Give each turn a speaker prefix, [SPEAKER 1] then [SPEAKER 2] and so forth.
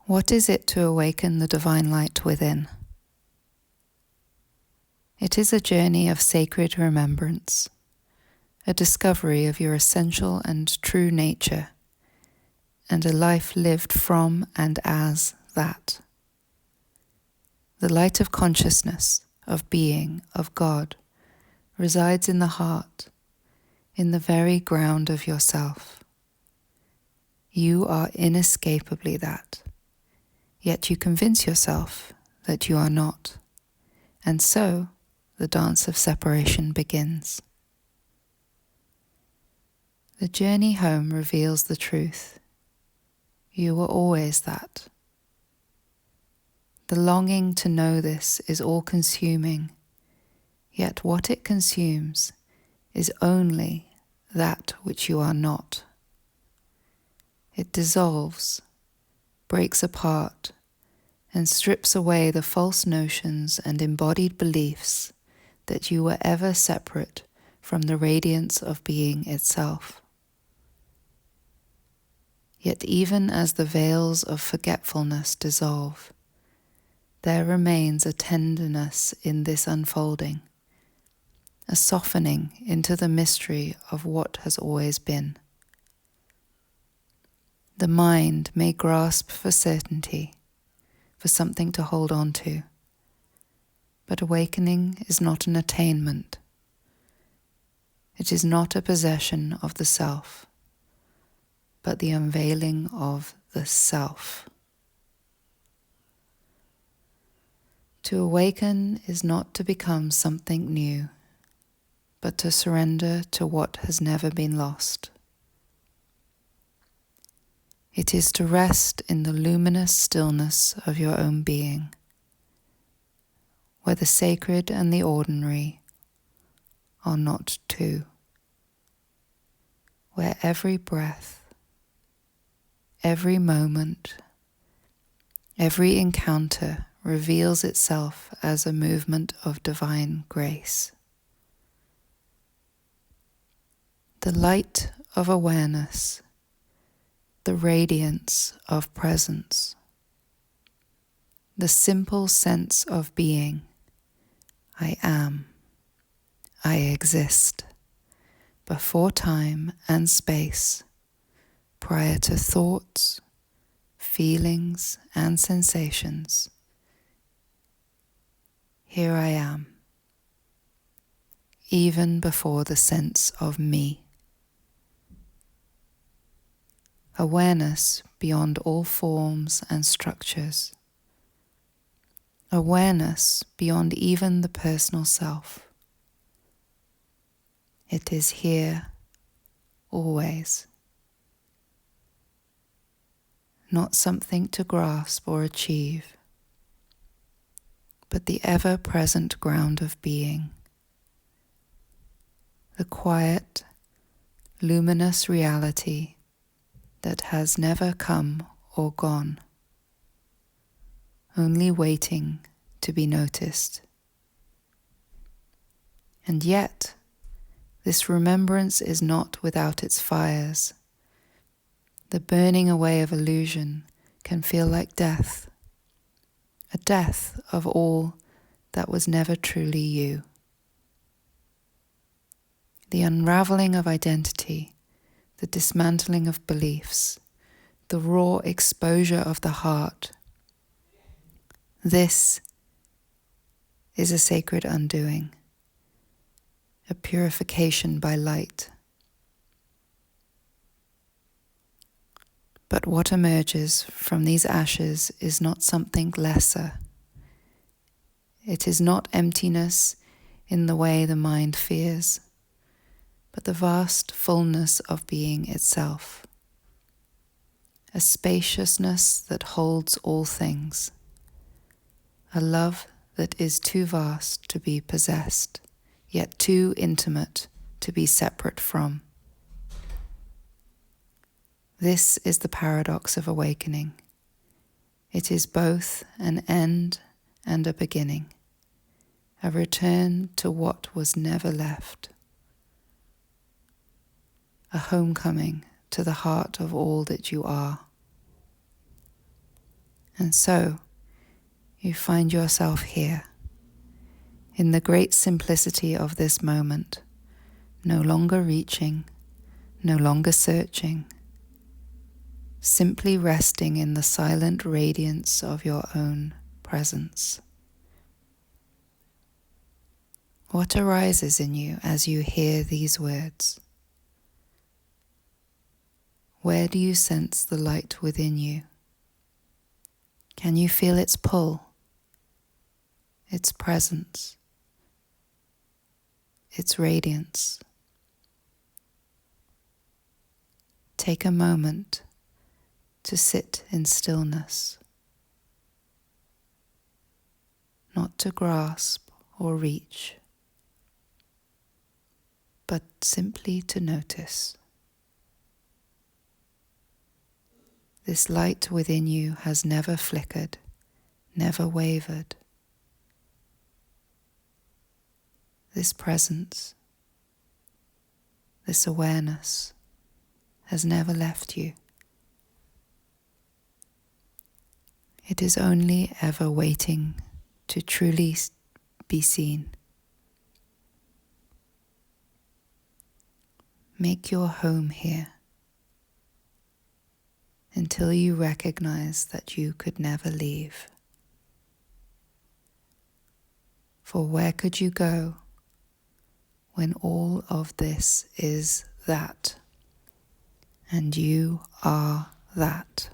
[SPEAKER 1] What is it to awaken the divine light within? It is a journey of sacred remembrance, a discovery of your essential and true nature, and a life lived from and as that. The light of consciousness, of being, of God, resides in the heart, in the very ground of yourself. You are inescapably that. Yet you convince yourself that you are not, and so the dance of separation begins. The journey home reveals the truth. You were always that. The longing to know this is all-consuming, yet what it consumes is only that which you are not. It dissolves, breaks apart, and strips away the false notions and embodied beliefs that you were ever separate from the radiance of being itself. Yet even as the veils of forgetfulness dissolve, there remains a tenderness in this unfolding, a softening into the mystery of what has always been. The mind may grasp for certainty, for something to hold on to, but awakening is not an attainment. It is not a possession of the self, but the unveiling of the self. To awaken is not to become something new, but to surrender to what has never been lost. It is to rest in the luminous stillness of your own being, where the sacred and the ordinary are not two, where every breath, every moment, every encounter reveals itself as a movement of divine grace. The light of awareness, the radiance of presence, the simple sense of being, I am, I exist, before time and space, prior to thoughts, feelings, and sensations. Here I am, even before the sense of me. Awareness beyond all forms and structures. Awareness beyond even the personal self. It is here, always. Not something to grasp or achieve, but the ever-present ground of being. The quiet, luminous reality that has never come or gone, only waiting to be noticed. And yet, this remembrance is not without its fires. The burning away of illusion can feel like death, a death of all that was never truly you. The unraveling of identity, the dismantling of beliefs, the raw exposure of the heart. This is a sacred undoing, a purification by light. But what emerges from these ashes is not something lesser. It is not emptiness in the way the mind fears, but the vast fullness of being itself, a spaciousness that holds all things, a love that is too vast to be possessed, yet too intimate to be separate from. This is the paradox of awakening. It is both an end and a beginning, a return to what was never left, a homecoming to the heart of all that you are. And so you find yourself here, in the great simplicity of this moment, no longer reaching, no longer searching, simply resting in the silent radiance of your own presence. What arises in you as you hear these words? Where do you sense the light within you? Can you feel its pull, its presence, its radiance? Take a moment to sit in stillness, not to grasp or reach, but simply to notice. This light within you has never flickered, never wavered. This presence, this awareness has never left you. It is only ever waiting to truly be seen. Make your home here until you recognize that you could never leave. For where could you go when all of this is that, and you are that?